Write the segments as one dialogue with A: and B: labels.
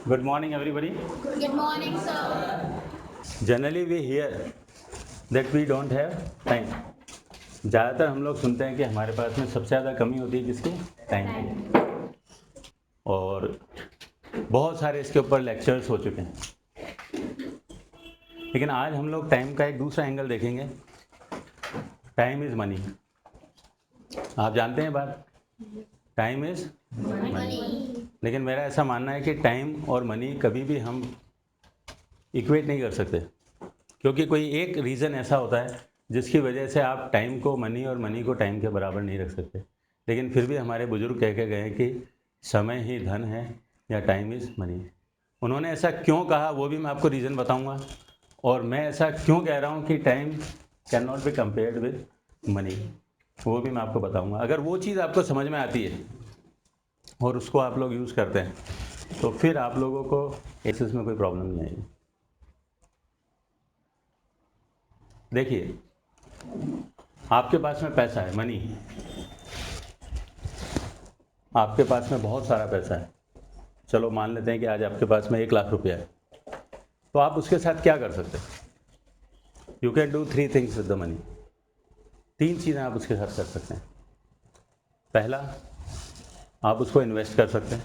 A: Good morning, everybody.
B: Good morning, sir.
A: Generally, we hear that we don't have time. ज़्यादातर हम लोग सुनते हैं कि हमारे पास में सबसे ज़्यादा कमी होती है किसकी? टाइम की। और बहुत सारे इसके ऊपर लेक्चर्स हो चुके हैं, लेकिन आज हम लोग टाइम का एक दूसरा एंगल देखेंगे। Time is money. आप जानते हैं बात, टाइम इज़ मनी। लेकिन मेरा ऐसा मानना है कि टाइम और मनी कभी भी हम इक्वेट नहीं कर सकते, क्योंकि कोई एक रीज़न ऐसा होता है जिसकी वजह से आप टाइम को मनी और मनी को टाइम के बराबर नहीं रख सकते। लेकिन फिर भी हमारे बुजुर्ग कह के गए कि समय ही धन है या टाइम इज़ मनी। उन्होंने ऐसा क्यों कहा वो भी मैं आपको रीज़न बताऊंगा, और मैं ऐसा क्यों कह रहा हूँ कि time can not be compared with money, वो भी मैं आपको बताऊंगा। अगर वो चीज़ आपको समझ में आती है और उसको आप लोग यूज़ करते हैं तो फिर आप लोगों को एक्सेस में कोई प्रॉब्लम नहीं आएगी। देखिए, आपके पास में पैसा है, मनी, आपके पास में बहुत सारा पैसा है। चलो मान लेते हैं कि आज आपके पास में 1,00,000 रुपया है, तो आप उसके साथ क्या कर सकते हैं? You can do 3 things with the money. 3 चीज़ें आप उसके साथ कर सकते हैं। पहला, आप उसको इन्वेस्ट कर सकते हैं,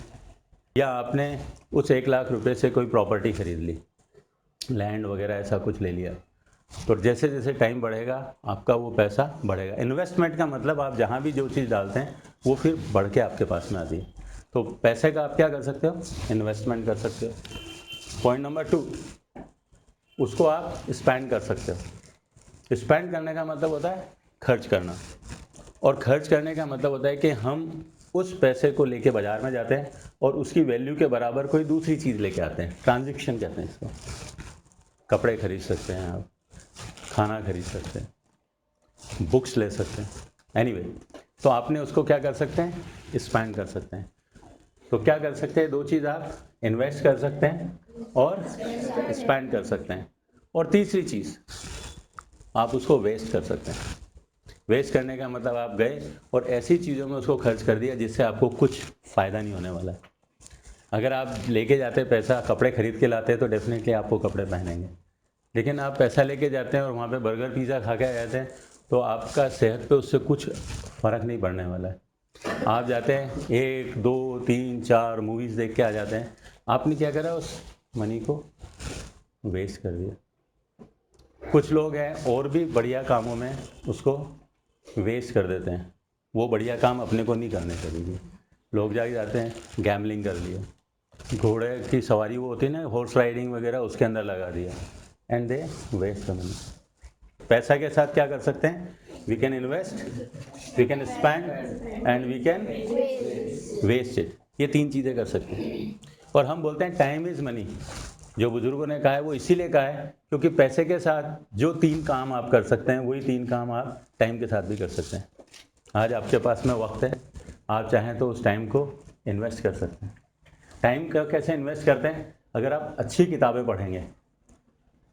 A: या आपने उस 1,00,000 रुपये से कोई प्रॉपर्टी खरीद ली, लैंड वगैरह ऐसा कुछ ले लिया, तो जैसे जैसे टाइम बढ़ेगा आपका वो पैसा बढ़ेगा। इन्वेस्टमेंट का मतलब आप जहाँ भी जो चीज़ डालते हैं वो फिर बढ़ के आपके पास में आती है। तो पैसे का आप क्या कर सकते हो? इन्वेस्टमेंट कर सकते हो। पॉइंट नंबर 2, उसको आप स्पेंड कर सकते हो। स्पेंड करने का मतलब होता है खर्च करना, और खर्च करने का मतलब होता है कि हम उस पैसे को लेके बाज़ार में जाते हैं और उसकी वैल्यू के बराबर कोई दूसरी चीज़ लेके आते हैं। ट्रांजैक्शन कहते हैं इसको। कपड़े खरीद सकते हैं आप, खाना खरीद सकते हैं, बुक्स ले सकते हैं, एनीवे तो आपने उसको क्या कर सकते हैं? स्पेंड कर सकते हैं। तो क्या कर सकते हैं? 2 चीज़, आप इन्वेस्ट कर सकते हैं और स्पेंड कर सकते हैं। और तीसरी चीज़, आप उसको वेस्ट कर सकते हैं। वेस्ट करने का मतलब आप गए और ऐसी चीज़ों में उसको खर्च कर दिया जिससे आपको कुछ फ़ायदा नहीं होने वाला है। अगर आप लेके जाते पैसा, कपड़े खरीद के लाते हैं तो डेफिनेटली आपको कपड़े पहनेंगे, लेकिन आप पैसा लेके जाते हैं और वहाँ पे बर्गर पिज़्ज़ा खा के आ जाते हैं तो आपका सेहत पे उससे कुछ फ़र्क नहीं पड़ने वाला है। आप जाते हैं 1, 2, 3, 4 मूवीज़ देख के आ जाते हैं, आपने क्या करा? उस मनी को वेस्ट कर दिया। कुछ लोग हैं और भी बढ़िया कामों में उसको वेस्ट कर देते हैं, वो बढ़िया काम अपने को नहीं करने चाहिए। लोग जाते हैं गैम्बलिंग कर लिया, घोड़े की सवारी वो होती है ना, हॉर्स राइडिंग वगैरह, उसके अंदर लगा दिया, and they waste the money. पैसा के साथ क्या कर सकते हैं? We can invest, we can spend and we can waste it. ये 3 चीज़ें कर सकते हैं। और हम बोलते हैं टाइम इज़ मनी। जो बुजुर्गों ने कहा है वो इसीलिए कहा है क्योंकि पैसे के साथ जो 3 काम आप कर सकते हैं वही 3 काम आप टाइम के साथ भी कर सकते हैं। आज आपके पास में वक्त है, आप चाहें तो उस टाइम को इन्वेस्ट कर सकते हैं। टाइम का कैसे इन्वेस्ट करते हैं? अगर आप अच्छी किताबें पढ़ेंगे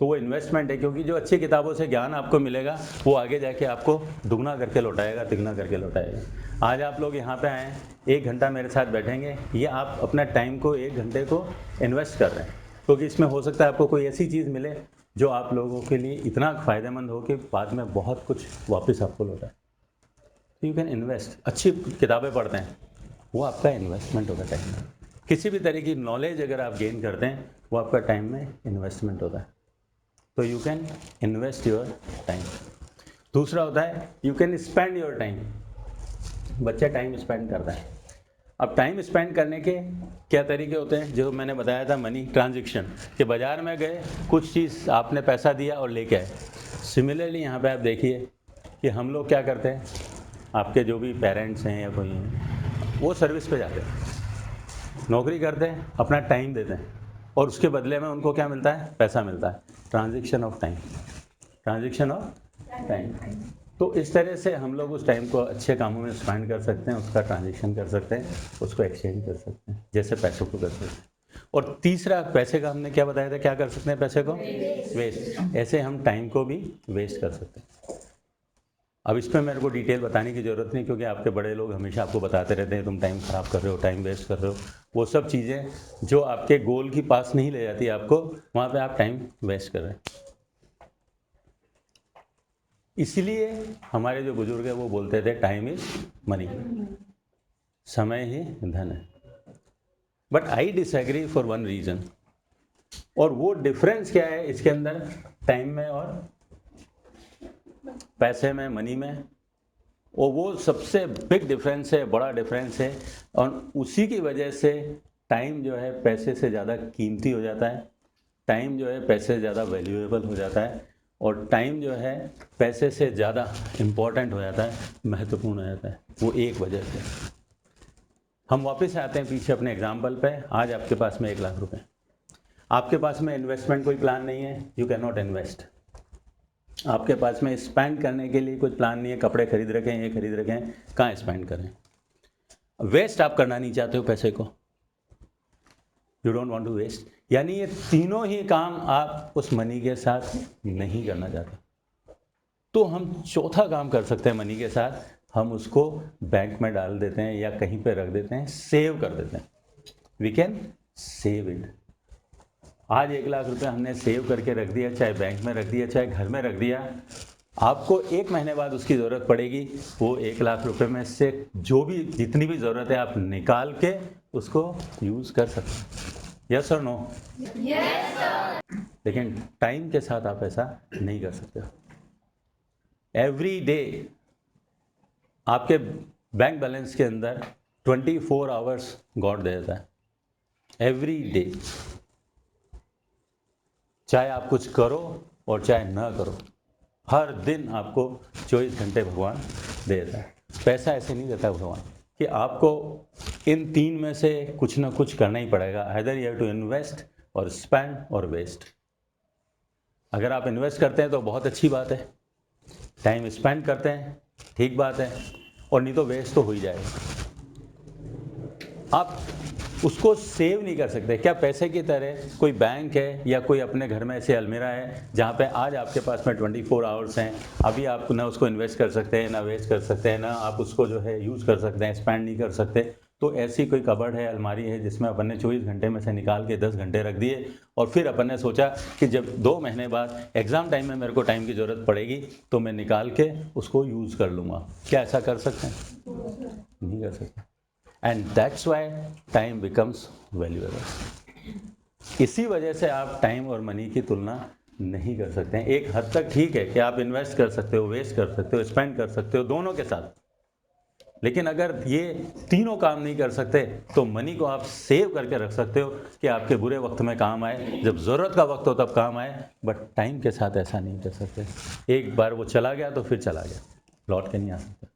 A: तो वो इन्वेस्टमेंट है, क्योंकि जो अच्छी किताबों से ज्ञान आपको मिलेगा वो आगे जाके आपको दुगना करके लौटाएगा, तिगना करके लौटाएगा। आज आप लोग यहाँ पे आए हैं, 1 घंटा मेरे साथ बैठेंगे, ये आप अपना टाइम को 1 घंटे को इन्वेस्ट कर रहे हैं, क्योंकि इसमें हो सकता है आपको कोई ऐसी चीज़ मिले जो आप लोगों के लिए इतना फ़ायदेमंद हो कि बाद में बहुत कुछ वापस आपको लौटाए। तो यू कैन इन्वेस्ट। अच्छी किताबें पढ़ते हैं, वो आपका इन्वेस्टमेंट होगा टाइम में। किसी भी तरह की नॉलेज अगर आप गेन करते हैं वो आपका टाइम में इन्वेस्टमेंट होता है। तो you can invest your time. दूसरा होता है you can spend your time. बच्चा टाइम स्पेंड करता है। अब टाइम स्पेंड करने के क्या तरीके होते हैं? जो मैंने बताया था, मनी ट्रांजैक्शन, कि बाज़ार में गए, कुछ चीज़ आपने पैसा दिया और लेके आए। सिमिलरली यहाँ पे आप देखिए कि हम लोग क्या करते हैं, आपके जो भी पेरेंट्स हैं या कोई हैं, वो सर्विस पे जाते हैं, नौकरी करते हैं, अपना टाइम देते हैं, और उसके बदले में उनको क्या मिलता है? पैसा मिलता है। Transaction of time, transaction of time. तो इस तरह से हम लोग उस टाइम को अच्छे कामों में स्पेंड कर सकते हैं, उसका ट्रांजैक्शन कर सकते हैं, उसको एक्सचेंज कर सकते हैं, जैसे पैसों को कर सकते हैं। और तीसरा, पैसे का हमने क्या बताया था, क्या कर सकते हैं पैसे को? वेस्ट। ऐसे हम टाइम को भी वेस्ट कर सकते हैं। अब इस पर मेरे को डिटेल बताने की ज़रूरत नहीं, क्योंकि आपके बड़े लोग हमेशा आपको बताते रहते हैं तुम टाइम ख़राब कर रहे हो, टाइम वेस्ट कर रहे हो। वो सब चीज़ें जो आपके गोल की पास नहीं ले जाती आपको, वहाँ पे आप टाइम वेस्ट कर रहे हैं। इसलिए हमारे जो बुजुर्ग हैं वो बोलते थे टाइम इज़ मनी, समय ही धन है। But I disagree for one reason, और वो डिफरेंस क्या है इसके अंदर टाइम में और पैसे में, मनी में, और वो सबसे बिग डिफरेंस है, बड़ा डिफरेंस है। और उसी की वजह से टाइम जो है पैसे से ज़्यादा कीमती हो जाता है, टाइम जो है पैसे से ज़्यादा वैल्यूएबल हो जाता है, और टाइम जो है पैसे से ज़्यादा इम्पॉर्टेंट हो जाता है, महत्वपूर्ण हो जाता है। वो एक वजह से। हम वापस आते हैं पीछे अपने एग्जाम्पल पे। आज आपके पास में 1 लाख रुपए, आपके पास में इन्वेस्टमेंट कोई प्लान नहीं है, यू कैन नॉट इन्वेस्ट। आपके पास में स्पेंड करने के लिए कुछ प्लान नहीं है, कपड़े खरीद रखे हैं, ये खरीद रखे हैं, कहाँ स्पेंड करें। वेस्ट आप करना नहीं चाहते हो पैसे को, you don't want to waste. यानी ये तीनों ही काम आप उस मनी के साथ नहीं करना चाहते। तो हम चौथा काम कर सकते हैं मनी के साथ, हम उसको बैंक में डाल देते हैं या कहीं पे रख देते हैं, सेव कर देते हैं। We can save it. आज 1 लाख रुपए हमने सेव करके रख दिया, चाहे बैंक में रख दिया, चाहे घर में रख दिया, आपको 1 महीने बाद उसकी ज़रूरत पड़ेगी। वो 1 लाख रुपए में से जो भी जितनी भी ज़रूरत है आप निकाल के उसको यूज़ कर सकते हैं। यस और नो?
B: Yes, sir.
A: लेकिन टाइम के साथ आप ऐसा नहीं कर सकते। एवरी डे आपके बैंक बैलेंस के अंदर 24 आवर्स गॉड दे देता है, एवरी डे। चाहे आप कुछ करो और चाहे ना करो, हर दिन आपको 24 घंटे भगवान दे देता है। पैसा ऐसे नहीं देता भगवान कि आपको इन 3 में से कुछ ना कुछ करना ही पड़ेगा। Either you have to invest और स्पेंड और वेस्ट। अगर आप इन्वेस्ट करते हैं तो बहुत अच्छी बात है, टाइम स्पेंड करते हैं ठीक बात है, और नहीं तो वेस्ट तो हो ही जाएगा। आप उसको सेव नहीं कर सकते। क्या पैसे की तरह कोई बैंक है या कोई अपने घर में ऐसे अलमीरा है जहाँ पे आज आपके पास में 24 आवर्स हैं, अभी आप ना उसको इन्वेस्ट कर सकते हैं, ना वेस्ट कर सकते हैं, ना आप उसको जो है यूज़ कर सकते हैं, स्पेंड नहीं कर सकते। तो ऐसी कोई कबर्ड है, अलमारी है, जिसमें अपन ने 24 घंटे में से निकाल के 10 घंटे रख दिए, और फिर अपन ने सोचा कि जब 2 महीने बाद एग्ज़ाम टाइम में मेरे को टाइम की ज़रूरत पड़ेगी तो मैं निकाल के उसको यूज़ कर लूँगा। क्या ऐसा कर सकते हैं? नहीं कर सकते। And that's why time becomes valuable. इसी वजह से आप टाइम और मनी की तुलना नहीं कर सकते हैं। एक हद तक ठीक है कि आप इन्वेस्ट कर सकते हो, वेस्ट कर सकते हो, स्पेंड कर सकते हो, दोनों के साथ। लेकिन अगर ये तीनों काम नहीं कर सकते तो मनी को आप सेव करके रख सकते हो कि आपके बुरे वक्त में काम आए, जब ज़रूरत का वक्त हो तब काम आए। बट टाइम के साथ ऐसा नहीं कर सकते। एक बार वो चला गया तो फिर चला गया, लौट के नहीं आ सकता।